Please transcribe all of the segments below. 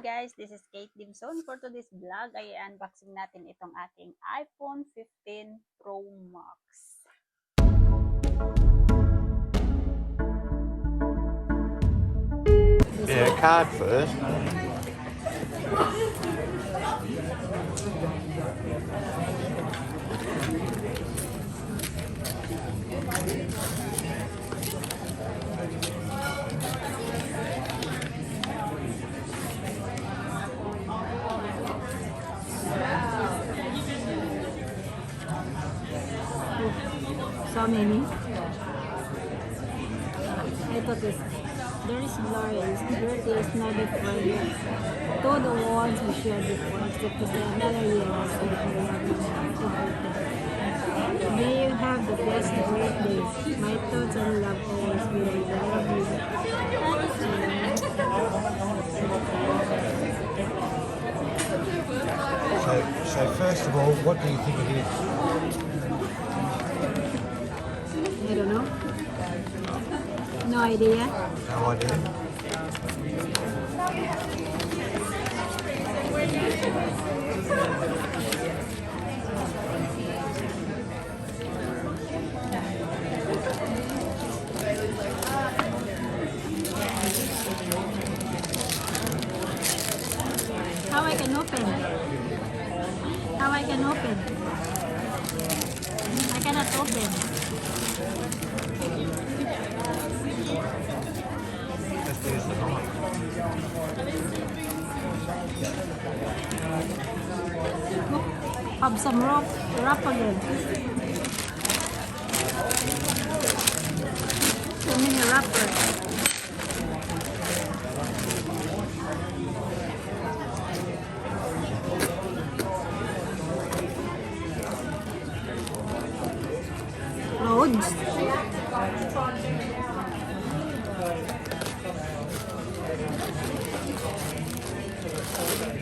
guys, this is Kate Dimson. For today's vlog ay unboxing natin itong ating iPhone 15 Pro Max. Yeah, card first. So many. I thought this. There is Gloria's birthday is no different to the ones we shared before, except to say another year also. May you have the best birthdays. My thoughts and love always be with you. I love you. So first of all, what do you think it is? I don't know. No idea. No idea. How I can open? How I can open? I cannot open. Just use the knife. Have some wrap again. So many wrappers. Clothes.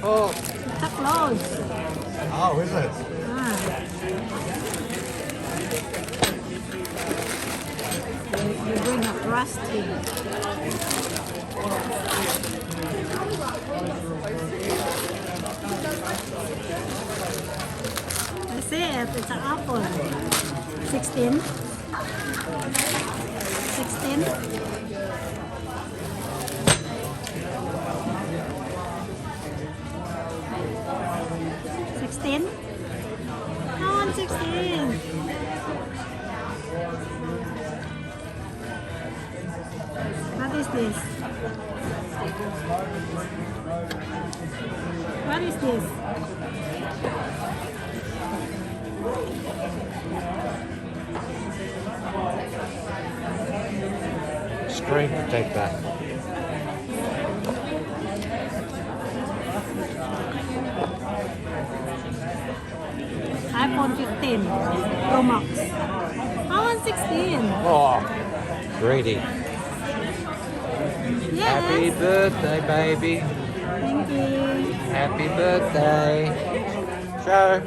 Oh, It's a clothes. oh, is it? Ah. You bring a crust here. I see it. It's an apple. 16. 16. Sixteen? I want 16. What is this? What is this? Screen protector. iPhone 15 Pro Max. I want 16. Oh, greedy. Yes. Happy birthday, baby. Thank you. Happy birthday. Show.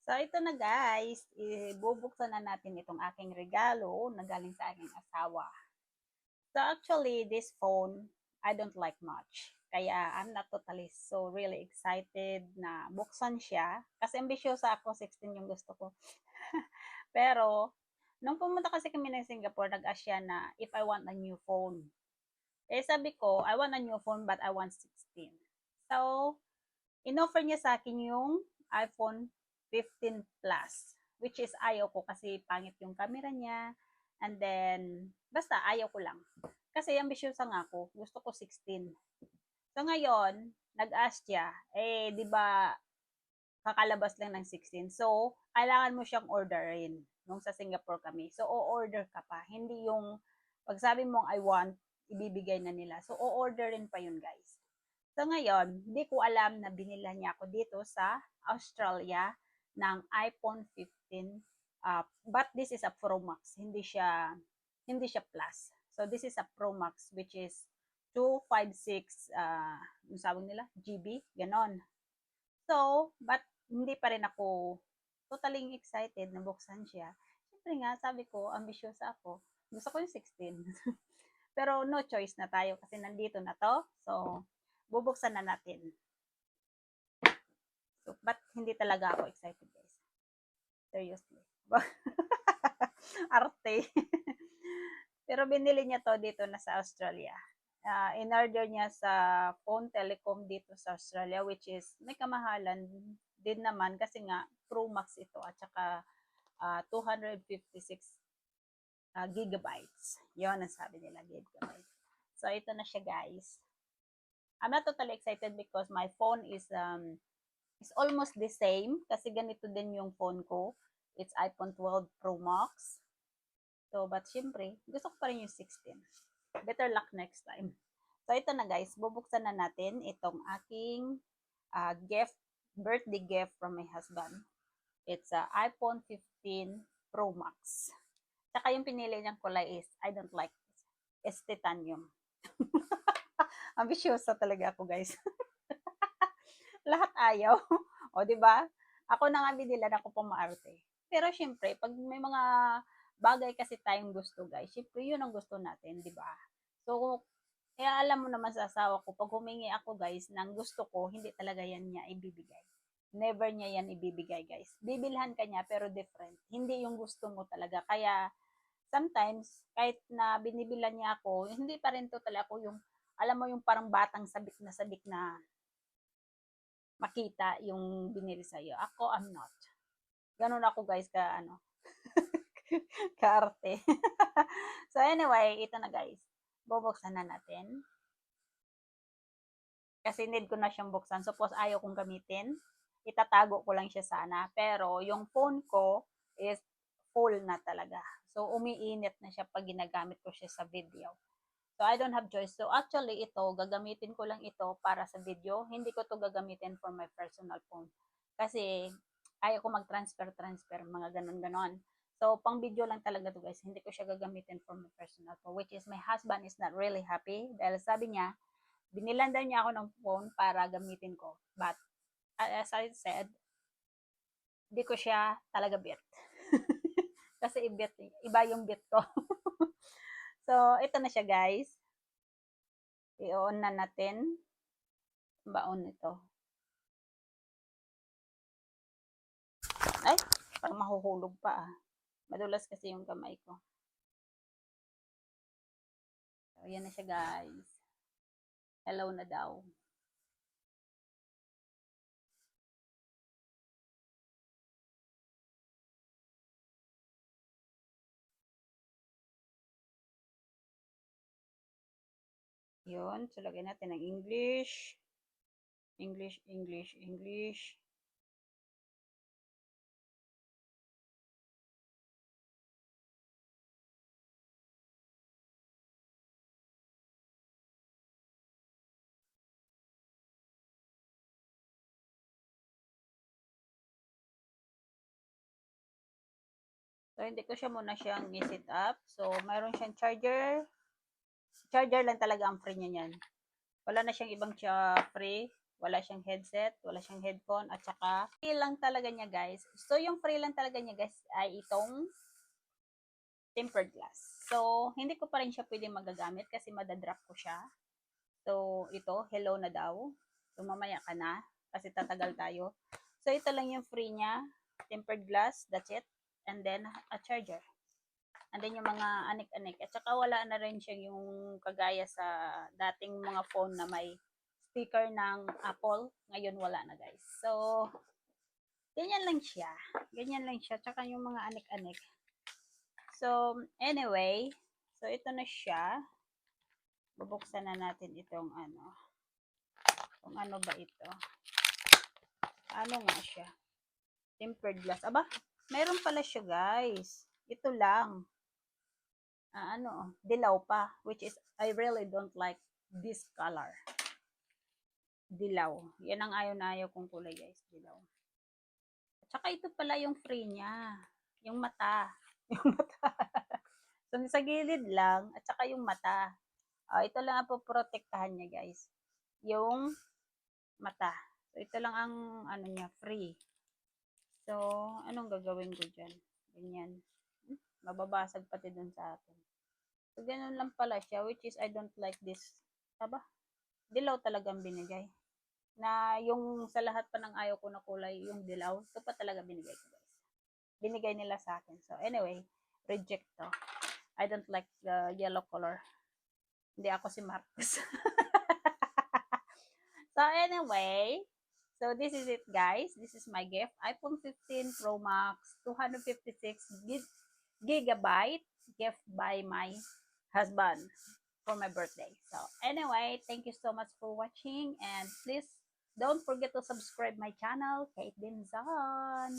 So ito na guys, ibubuksan na natin itong aking regalo na galing sa aking asawa. So actually, this phone, I don't like much. Kaya I'm not totally so really excited na buksan siya. Kasi ambisyosa ako, 16 yung gusto ko. Pero, nung pumunta kasi kami ng Singapore, nag-ask siya na if I want a new phone. Eh sabi ko, I want a new phone but I want 16. So, in-offer niya sa akin yung iPhone 15 Plus. Which is ayaw ko kasi pangit yung camera niya. And then, basta ayaw ko lang. Kasi ambisyosa nga ako. Gusto ko 16. So ngayon, nag-ask siya, eh, di ba, kakalabas lang ng 16. So, kailangan mo siyang orderin nung sa Singapore kami. So, o-order ka pa. Hindi yung, pag sabi mong I want, ibibigay na nila. So, o-orderin pa yun, guys. So, ngayon, hindi ko alam na binila niya ako dito sa Australia ng iPhone 15. But this is a Pro Max. Hindi siya Plus. So, this is a Pro Max, which is 256, yung sabi nila, GB, ganon. So, but hindi pa rin ako totally excited na buksan siya. syempre nga, sabi ko, ambisyosa ako. Gusto ko yung 16. Pero no choice na tayo kasi nandito na to. So, bubuksan na natin. So, but hindi talaga ako excited, guys. Seriously. Arte. Pero binili niya to dito na sa Australia. In-order niya sa Phone Telecom dito sa Australia, which is may kamahalan din naman kasi nga Pro Max ito at saka 256 gigabytes. Yun ang sabi nila, gigabytes. So, ito na siya, guys. I'm not totally excited because my phone is almost the same kasi ganito din yung phone ko. It's iPhone 12 Pro Max. So, but syempre, gusto ko pa rin yung 16. Better luck next time. So, ito na guys, bubuksan na natin itong aking gift, birthday gift from my husband. It's iPhone 15 Pro Max. Saka yung pinili niyang kulay is, I don't like this. It's titanium. Ambisyosa talaga ako, guys. Lahat ayaw. O, di ba? Ako na nga binilan, ako pumaarte. Pero syempre, pag may mga bagay kasi tayong gusto, guys, syempre yun ang gusto natin, di ba? So, kaya alam mo naman sa asawa ko, pag humingi ako, guys, ng gusto ko, hindi talaga yan niya ibibigay. Never niya yan ibibigay, guys. Bibilhan ka niya, pero different. Hindi yung gusto mo talaga. Kaya, sometimes, kahit na binibilan niya ako, hindi pa rin totally ako yung, alam mo yung parang batang sabik na makita yung binili sa'yo. Ako, I'm not. Ganun ako, guys, kaarte. So, anyway, ito na, guys. Bubuksan na natin. Kasi need ko na siyang buksan. Suppose ayaw kong gamitin. Itatago ko lang siya sana. Pero, yung phone ko is full na talaga. So, umiinit na siya pag ginagamit ko siya sa video. So, I don't have choice. So, actually, ito, gagamitin ko lang ito para sa video. Hindi ko to gagamitin for my personal phone. Kasi, ayaw ko mag-transfer, mga ganon-ganon. So, pang video lang talaga to guys. Hindi ko siya gagamitin for my personal phone. Which is, my husband is not really happy. Dahil sabi niya, binilan daw niya ako ng phone para gamitin ko. But, as I said, hindi ko siya talaga bet. Kasi iba yung bet ko. So, ito na siya guys. I-on na natin. Baon ito. Ay, parang mahuhulog pa ah. Madulas kasi yung kamay ko. So, yan na siya guys. Hello na daw. Yun. So, lagyan natin ng English. English, English, English. So, hindi ko siya muna siyang i-set up. So, mayroon siyang charger. Charger lang talaga ang free niya niyan. Wala na siyang ibang free. Wala siyang headset. Wala siyang headphone. At saka, free lang talaga niya guys. So, yung free lang talaga niya guys ay itong tempered glass. So, hindi ko pa rin siya pwede magagamit kasi madadrop ko siya. So, ito, hello na daw. So, mamaya ka na kasi tatagal tayo. So, ito lang yung free niya. Tempered glass, that's it. And then, a charger. And then, yung mga anik-anik. At saka, wala na rin siya yung kagaya sa dating mga phone na may sticker ng Apple. Ngayon, wala na, guys. So, ganyan lang siya. Ganyan lang siya. Tsaka yung mga anik-anik. So, anyway. So, ito na siya. Bubuksan na natin itong ano. Kung ano ba ito. Ano nga siya? Tempered glass. Aba, mayroon pala siya, guys. Ito lang. Dilaw pa. Which is, I really don't like this color. Dilaw. Yan ang ayaw na ayaw kong kulay, guys. Dilaw. At saka ito pala yung free niya. Yung mata. Yung mata. So, sa gilid lang. At saka yung mata. Ito lang ang poprotektahan niya, guys. Yung mata. So, ito lang ang ano niya, free. So, anong gagawin ko dyan? Ganyan. Mababasag pati dun sa atin. So, ganun lang pala siya, which is I don't like this. Aba, dilaw talagang binigay. Na yung sa lahat pa ng ayaw ko na kulay, yung dilaw, ito pa talaga binigay ko, guys. Binigay nila sa akin. So, anyway, reject to. I don't like the yellow color. Hindi ako si Marcos. So, anyway, so this is it, guys. This is my gift. iPhone 15 Pro Max, 256 gigabyte gift by my husband for my birthday. So, anyway, thank you so much for watching, and please don't forget to subscribe my channel, Kate Benzon.